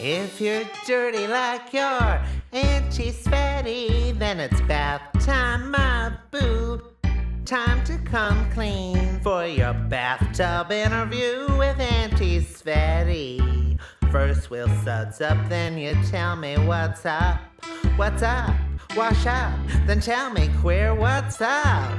If you're dirty like your Auntie Svetty, then it's bath time, my boo. Time to come clean for your bathtub interview with Auntie Svetty. First we'll suds up, then you tell me what's up. What's up? Wash up, then tell me queer what's up.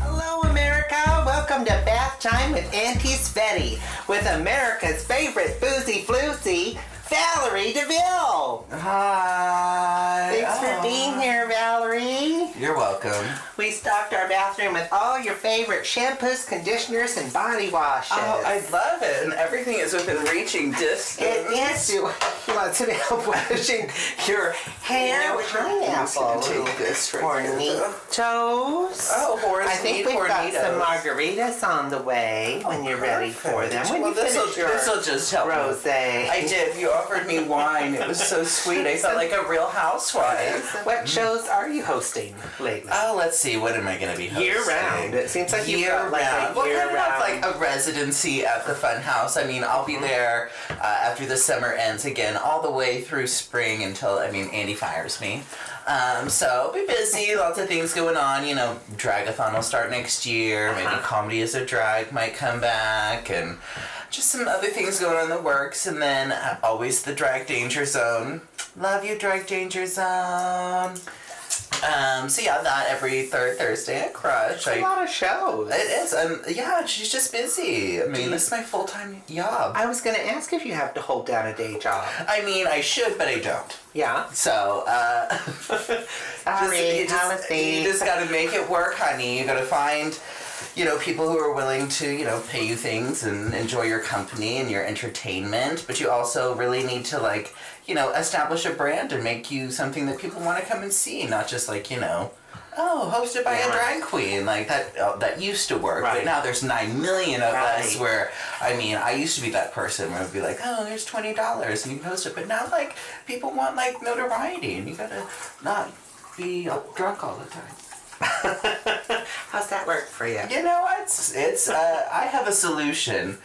Hello America, welcome to Bath Time with Auntie Svetty with America's favorite boozy floozy, Valerie DeVille. Hi. Thanks for being here, Valerie. You're welcome. We stocked our bathroom with all your favorite shampoos, conditioners, and body washes. Oh, I love it. And everything is within reaching distance. Yes, you lots of help washing your hair. Pineapple. Take this right Hornitos. Oh, horse I think we've got some margaritas on the way when you're ready for them. When well, you finish your this'll just help. Rosé. I did. You offered me wine. It was so sweet. I felt like a real housewife. What shows are you hosting lately? Oh, let's see. What am I going to be hosting? Year round. It seems like you've got like a Well, year kind of have round. like a residency at the Fun House. I mean, I'll be there after the summer ends again, all the way through spring until, Andy fires me. So I'll be busy, lots of things going on. You know, Dragathon will start next year. Maybe Comedy as a Drag might come back, and just some other things going on in the works. And then always the Drag Danger Zone. Love you, Drag Danger Zone. So yeah, that every third Thursday at Crush. A lot of shows. It is. Yeah, she's just busy. This is my full-time job. I was going to ask if you have to hold down a day job. I should, but I don't. Yeah. So, Sorry, you just gotta make it work, honey. You gotta find, people who are willing to, pay you things and enjoy your company and your entertainment. But you also really need to, establish a brand and make you something that people want to come and see. Not just hosted by a drag queen. Like, that used to work. Right. But now there's 9 million of us where, I used to be that person where it would be like, oh, there's $20 and you can post it. But now, people want, notoriety and you gotta not be drunk all the time. How's that work for you? It's I have a solution.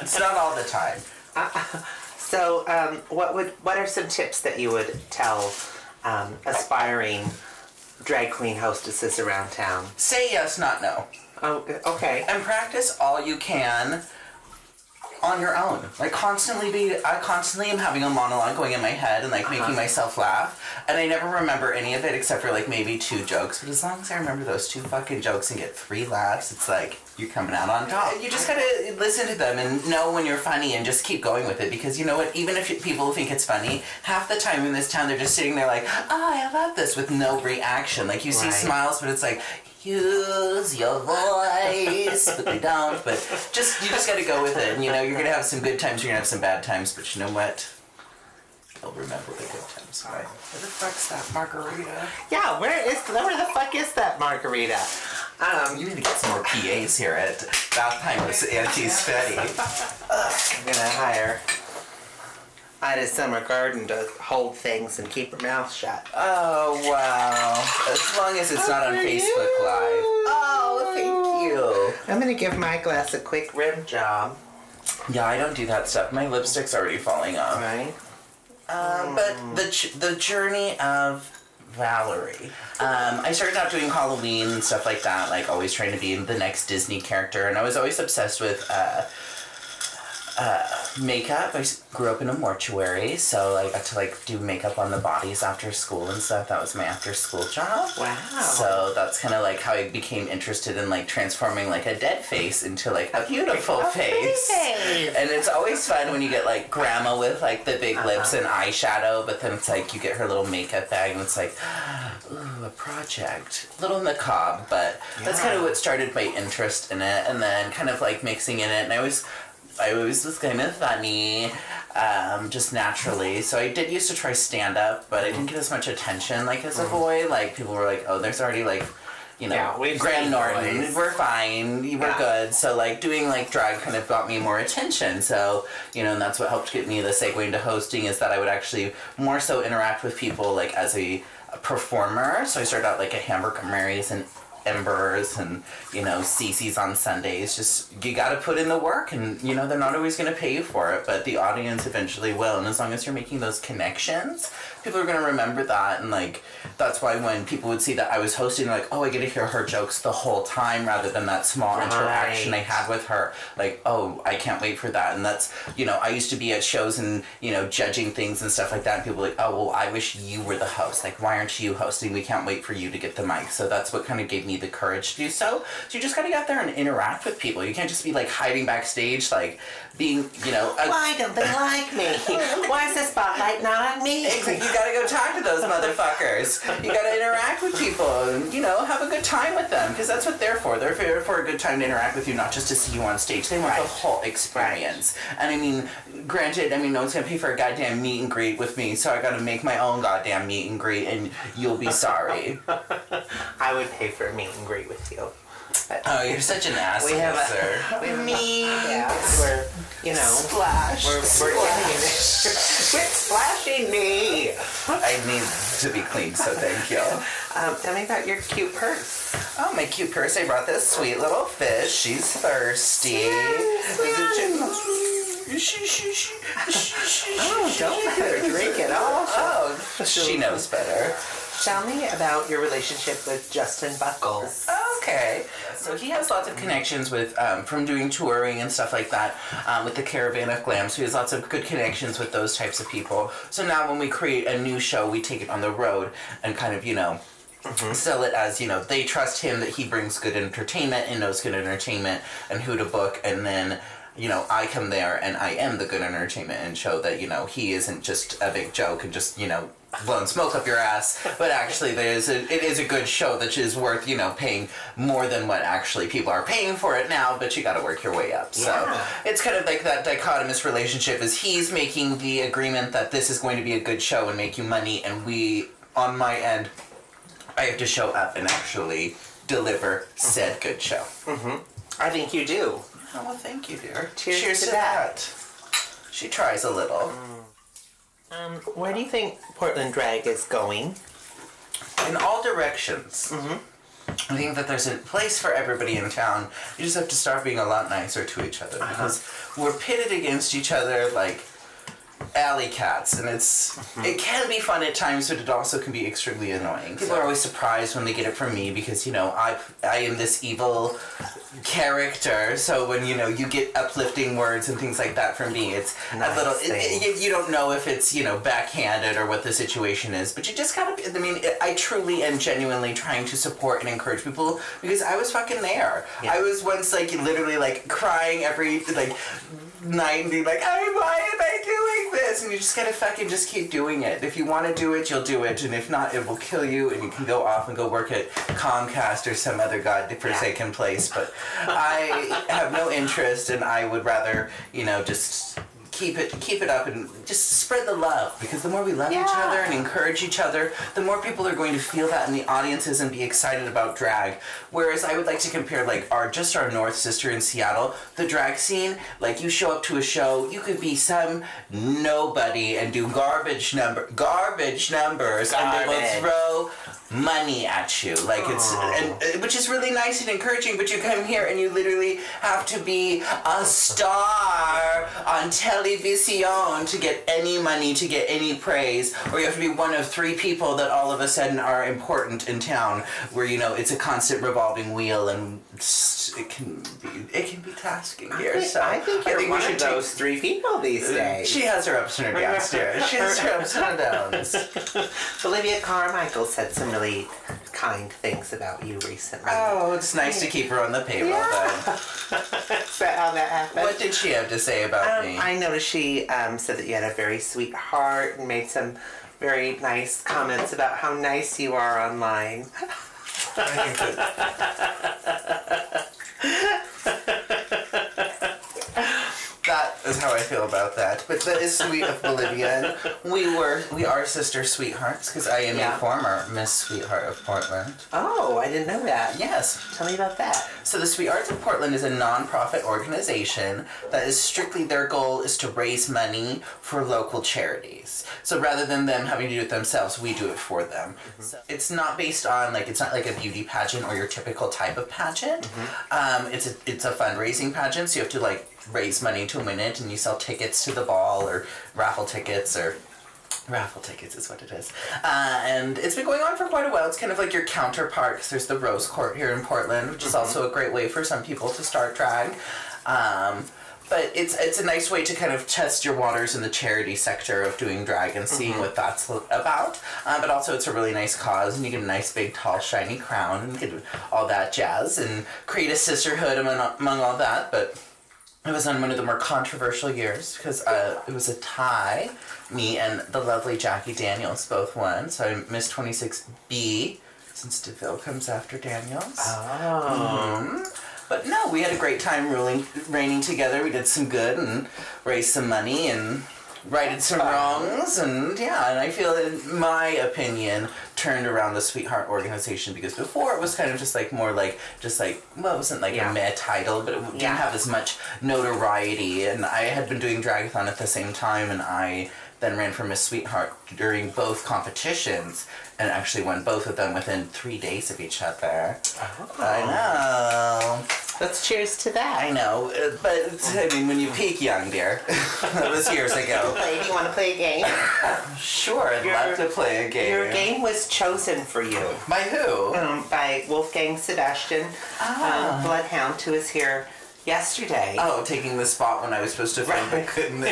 It's not all the time. So, what are some tips that you would tell aspiring drag queen hostesses around town? Say yes, not no. Oh, okay. And practice all you can on your own. I constantly am having a monologue going in my head and making myself laugh. And I never remember any of it except for maybe 2 jokes. But as long as I remember those 2 fucking jokes and get 3 laughs, it's you're coming out on top. You just gotta listen to them and know when you're funny and just keep going with it. Because you know what? Even if people think it's funny, half the time in this town they're just sitting there oh, I love this with no reaction. You see smiles, but it's use your voice, but they don't. But you just got to go with it. And you're gonna have some good times. You're gonna have some bad times. But you know what? You'll remember the good times. Right? Where the fuck's that margarita? Yeah, where the fuck is that margarita? You need to get some more PAs here at Bathtime with Auntie Svetty. I'm gonna hire Ida Summer Garden to hold things and keep her mouth shut. Oh wow! As long as it's not on Facebook Live. Oh, thank you. I'm gonna give my glass a quick rim job. Yeah, I don't do that stuff. My lipstick's already falling off. Right. But the journey of Valerie. I started out doing Halloween and stuff like that, always trying to be the next Disney character, and I was always obsessed with makeup. I grew up in a mortuary, so I got to do makeup on the bodies after school and stuff. That was my after school job. Wow. So that's kind of how I became interested in transforming a dead face into a beautiful face. And it's always fun when you get grandma with the big lips and eyeshadow, but then it's you get her little makeup bag and it's ooh, a project. A little macabre, but that's kind of what started my interest in it, and then kind of mixing in it, and I always was kind of funny, just naturally. So I did used to try stand-up, but I didn't get as much attention, as a boy. People were oh, there's already, Graham Norton. Boys. We're fine. We're good. So, doing, drag kind of got me more attention. So, and that's what helped get me the segue into hosting, is that I would actually more so interact with people, as a performer. So I started out, at Hamburger Mary's in Embers and, you know, Cece's on Sundays. Just, you gotta put in the work, and, you know, they're not always gonna pay you for it, but the audience eventually will, and as long as you're making those connections, people are gonna remember that, and, like, that's why when people would see that I was hosting, like, oh, I get to hear her jokes the whole time, rather than that small interaction I had with her, like, oh, I can't wait for that, and that's, you know, I used to be at shows and, you know, judging things and stuff like that, and people were like, oh, well, I wish you were the host, like, why aren't you hosting? We can't wait for you to get the mic. So that's what kind of gave me the courage to do so. So you just gotta get out there and interact with people. You can't just be like hiding backstage, like being, you know. Why don't they like me? Why is the spotlight not on me? You gotta go talk to those motherfuckers. You gotta interact with people and, you know, have a good time with them, because that's what they're for. They're there for a good time to interact with you, not just to see you on stage. They want the whole experience. And I mean, granted, I mean, no one's gonna pay for a goddamn meet and greet with me, so I gotta make my own goddamn meet and greet, and you'll be sorry. I would pay for a meet and greet with you. But oh, you're such an ass, we have sir. we're, you know, splash. We're getting it. Quit splashing me. I need to be clean, so thank you. Tell me about your cute purse. Oh, my cute purse. I brought this sweet little fish. She's thirsty. Oh, don't let her drink it all. Oh, she knows better. Tell me about your relationship with Justin Buckles. Okay. So he has lots of connections with, from doing touring and stuff like that, with the Caravan of Glam. So he has lots of good connections with those types of people. So now when we create a new show, we take it on the road and kind of, you know, sell it as, you know, they trust him that he brings good entertainment and knows good entertainment and who to book, and then, you know, I come there and I am the good entertainment and show that, you know, he isn't just a big joke and just, you know, blowing smoke up your ass, but actually it is a good show that is worth, you know, paying more than what actually people are paying for it now, but you gotta work your way up. So it's kind of like that dichotomous relationship, is he's making the agreement that this is going to be a good show and make you money, and we, on my end, I have to show up and actually deliver said good show. I think you do. Oh, well, thank you, dear. Cheers to that. She tries a little. Where do you think Portland Drag is going? In all directions. I think that there's a place for everybody in town. You just have to start being a lot nicer to each other, because we're pitted against each other like alley cats, and it can be fun at times, but it also can be extremely annoying. People are always surprised when they get it from me, because, you know, I am this evil character, so when, you know, you get uplifting words and things like that from me, it's a little, you don't know if it's, you know, backhanded or what the situation is, but you just gotta, I mean, I truly and genuinely trying to support and encourage people, because I was fucking there. I was once, like, literally, like, crying every, like, night and being like, why am I doing this? And you just gotta fucking just keep doing it. If you want to do it, you'll do it, and if not, it will kill you, and you can go off and go work at Comcast or some other godforsaken place. But I have no interest, and I would rather, you know, just keep it up and just spread the love, because the more we love each other and encourage each other, the more people are going to feel that in the audiences and be excited about drag. Whereas I would like to compare, like, our North Sister in Seattle, the drag scene. Like, you show up to a show, you could be some nobody and do garbage numbers, and they will throw money at you, like, it's, and which is really nice and encouraging, but you come here and you literally have to be a star on television to get any money, to get any praise, or you have to be one of 3 people that all of a sudden are important in town, where, you know, it's a constant revolving wheel, and it can be tasking here. I think you're one of those 3 people these days. She has her ups and her downs, dear. She has her ups and her downs. Olivia Carmichael said some really kind things about you recently. Oh, it's nice to keep her on the payroll, then. Is that how that happened? What did she have to say about me? I noticed she said that you had a very sweet heart and made some very nice comments about how nice you are online. I think that that is how I feel about that. But that is sweet of Bolivia. And we are sister sweethearts because I am a former Miss Sweetheart of Portland. Oh, I didn't know that. Yes. Tell me about that. So the Sweethearts of Portland is a non-profit organization that is strictly, their goal is to raise money for local charities. So rather than them having to do it themselves, we do it for them. Mm-hmm. So it's not based on, like, it's not like a beauty pageant or your typical type of pageant. Mm-hmm. It's a fundraising pageant, so you have to, like, raise money to win it, and you sell tickets to the ball or raffle tickets is what it is. And it's been going on for quite a while. It's kind of like your counterpart, 'cause there's the Rose Court here in Portland, which is also a great way for some people to start drag. But it's a nice way to kind of test your waters in the charity sector of doing drag and seeing what that's about. But also it's a really nice cause, and you get a nice big tall shiny crown and get all that jazz and create a sisterhood among all that. But it was on one of the more controversial years because it was a tie. Me and the lovely Jackie Daniels both won. So I missed 26B since DeVille comes after Daniels. Oh. But no, we had a great time reigning together. We did some good and raised some money and righted some wrongs. And yeah, and I feel, in my opinion, turned around the Sweetheart organization because before it was kind of just like more like, well, it wasn't like a meh title, but it didn't have as much notoriety. And I had been doing Dragathon at the same time, and I then ran for Miss Sweetheart during both competitions and actually won both of them within 3 days of each other. Oh. I know. Let's cheers to that. I know, but I mean, when you peak young, dear, that was years ago. Do you want to play a game? Sure, I'd love to play a game. Your game was chosen for you. By who? By Wolfgang Sebastian, Bloodhound, who was here yesterday. Oh, taking the spot when I was supposed to film, but couldn't.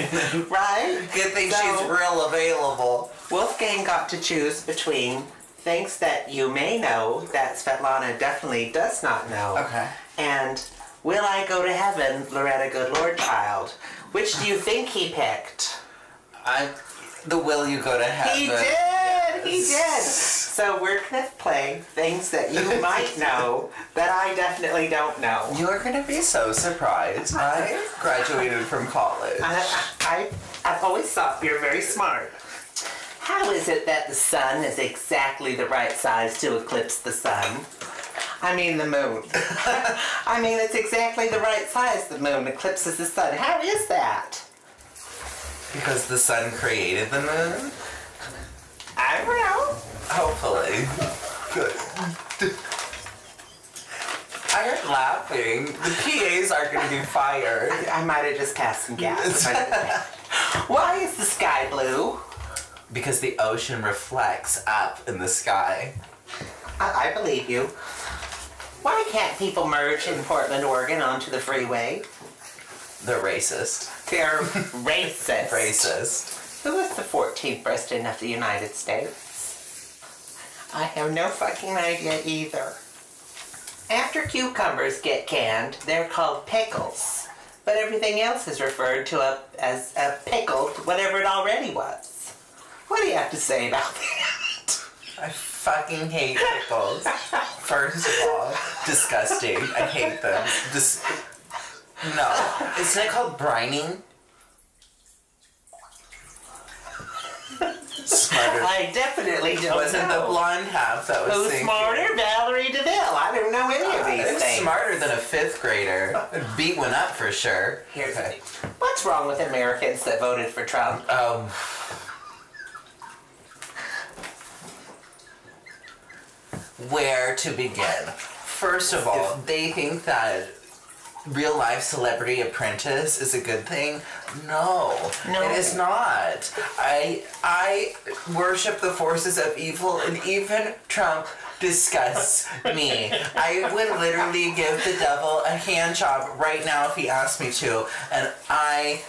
Right? Good thing she's real available. Wolfgang got to choose between things that you may know that Svetlana definitely does not know. Okay. And Will I Go to Heaven, Loretta Good Lord Child. Which do you think he picked? The Will You Go to Heaven. He did! Yes. He did! So we're going to play things that you might know that I definitely don't know. You're going to be so surprised. I graduated from college. I've always thought you're very smart. How is it that the sun is exactly the right size to eclipse the sun? I mean the moon. I mean, it's exactly the right size the moon eclipses the sun. How is that? Because the sun created the moon? I don't know. Hopefully. Good. I heard laughing. The PAs are going to be fired. I might have just passed some gas. Why is the sky blue? Because the ocean reflects up in the sky. I believe you. Why can't people merge in Portland, Oregon onto the freeway? They're racist. They're racist. Racist. Who is the 14th president of the United States? I have no fucking idea either. After cucumbers get canned, they're called pickles. But everything else is referred to as a pickled whatever it already was. What do you have to say about that? I fucking hate pickles. First of all, disgusting. I hate them. No. Isn't it called brining? Smarter. I definitely don't Wasn't know. the blonde half that was Who's thinking. smarter? Valerie DeVille. I don't know any of these It's things. smarter than a 5th grader. Beat one up for sure. Here's the thing. What's wrong with Americans that voted for Trump? Where to begin? First of all, they think that real life Celebrity Apprentice is a good thing. No, it is not. I worship the forces of evil, and even Trump disgusts me. I would literally give the devil a hand job right now if he asked me to, and I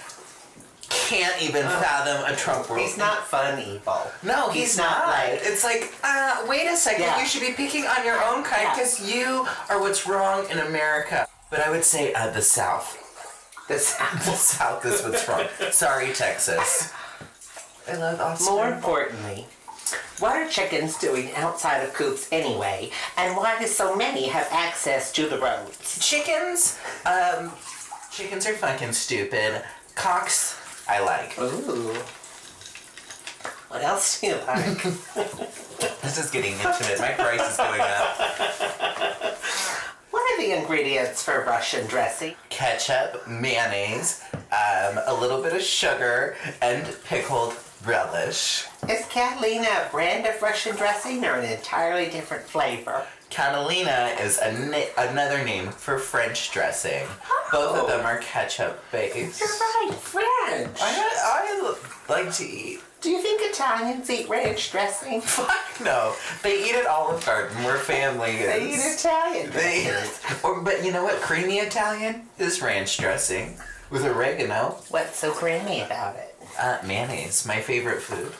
can't even fathom a Trump world. He's not fun evil. No, he's not. Like, it's like, wait a second, you should be picking on your own kind because you are what's wrong in America. But I would say the South. The South. The South is what's wrong. Sorry, Texas. I love Austin. More importantly, what are chickens doing outside of coops anyway? And why do so many have access to the roads? Chickens, Chickens are fucking stupid. Cocks, I like. Ooh. What else do you like? This is getting intimate. My price is going up. What are the ingredients for Russian dressing? Ketchup, mayonnaise, a little bit of sugar, and pickled relish. Is Catalina a brand of Russian dressing or an entirely different flavor? Catalina is another name for French dressing. Both of them are ketchup based. You're right, French. I like to eat. Do you think Italians eat ranch dressing? Fuck no. They eat at Olive Garden. We're family. They eat Italian dressing. But you know what? Creamy Italian is ranch dressing with oregano. What's so creamy about it? Mayonnaise, my favorite food.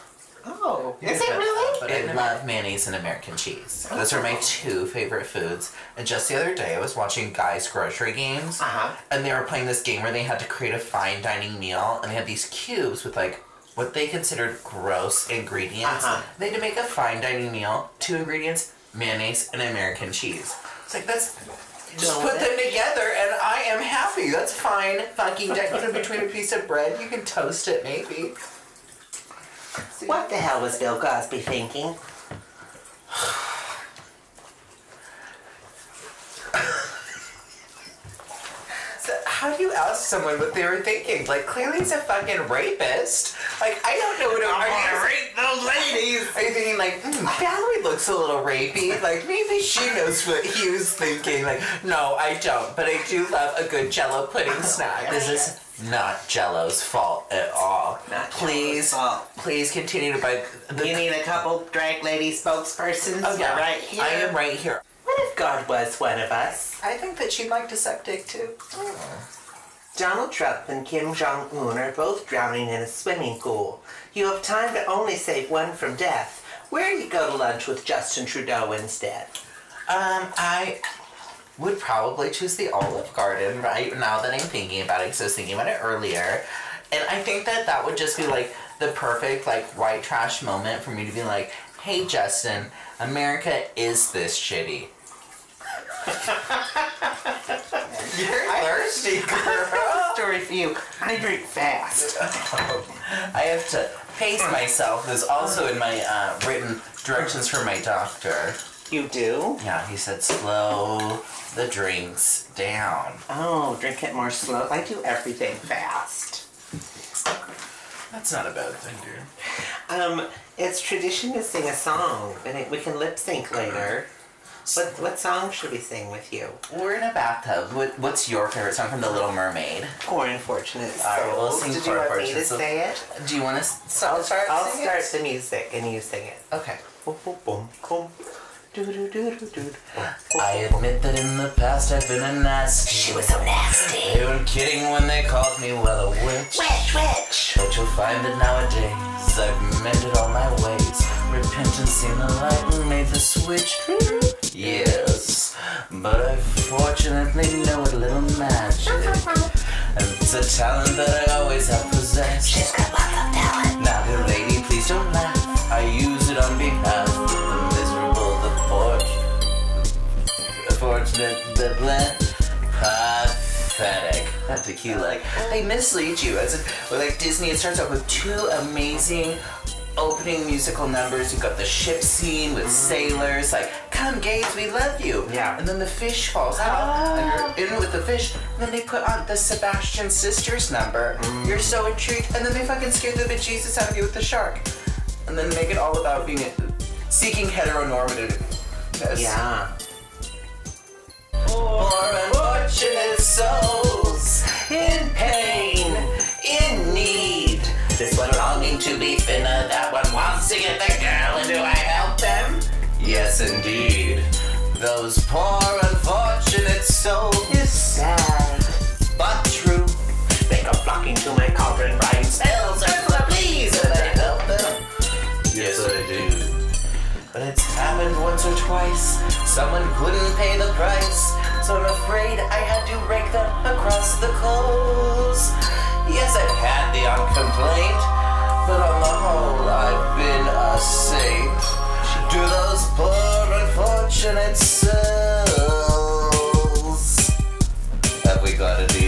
Oh, is it really? But I love mayonnaise and American cheese. Those are my two favorite foods. And just the other day, I was watching Guys Grocery Games, and they were playing this game where they had to create a fine dining meal, and they had these cubes with like what they considered gross ingredients. They had to make a fine dining meal. 2 ingredients: mayonnaise and American cheese. It's like that's. Just put them together and I am happy. That's fine. Fucking put it between a piece of bread. You can toast it maybe. What the hell was Bill Cosby thinking? So how do you ask someone what they were thinking? Like, clearly he's a fucking rapist. Like, I don't know what I'm gonna rape those ladies. Are you thinking like, Valerie looks a little rapey? Like, maybe she knows what he was thinking. Like, no, I don't. But I do love a good Jell-O pudding snack. This is not Jell-O's fault at all. Please continue to buy. You need a couple drag lady spokespersons? Oh, yeah. Right here. I am right here. What if God was one of us? I think that she'd like to suck dick too. Donald Trump and Kim Jong-un are both drowning in a swimming pool. You have time to only save one from death. Where do you go to lunch with Justin Trudeau instead? I would probably choose the Olive Garden right now that I'm thinking about it, because I was thinking about it earlier. And I think that that would just be like the perfect like white trash moment for me to be like, hey Justin, America is this shitty. You're thirsty, girl. Story for you. I drink fast. I have to pace myself. There's also in my written directions from my doctor. You do? Yeah, he said slow the drinks down. Oh, drink it more slow. I do everything fast. That's not a bad thing, dude. It's tradition to sing a song, and we can lip sync later. What song should we sing with you? We're in a bathtub. What's your favorite song from The Little Mermaid? Poor Unfortunate Souls. All right, we'll sing Did Poor you want me Unfortunate to Souls. say it? Do you want to start I'll singing start it? the music, and you sing it. Okay. Boom, boom, boom, boom. I admit that in the past I've been a nasty. She was so nasty. They weren't kidding when they called me, well, a witch. Witch. But you'll find that nowadays I've mended all my ways. Repentance seen the light and made the switch. Yes, but I fortunately know a little magic. And it's a talent that I always have possessed. She's got lots of talent. Now, dear lady, please don't laugh. I use it on behalf of the miserable, the fortunate, the pathetic. That tequila. They mislead you. Like Disney, it starts off with 2 amazing opening musical numbers. You've got the ship scene with sailors, like, come gays, we love you. Yeah. And then the fish falls out, and you're in with the fish, and then they put on the Sebastian Sisters number. You're so intrigued, and then they fucking scare the bejesus out of you with the shark. And then make it all about seeking heteronormative. Yeah. Poor unfortunate souls, in pain, in need. This one longing to be thinner, that one wants to get the girl, and do I help them? Yes, indeed. Those poor unfortunate souls. It's sad, But true. they go flocking to my cauldron, writing spells, Ursula, please, and I help them. Yes, I do. But it's happened once or twice. Someone couldn't pay the price, so I'm afraid I had to rake them across the coals. Yes, I've had the odd complaint, but on the whole, I've been a saint to those poor unfortunate souls. Have we got a deal?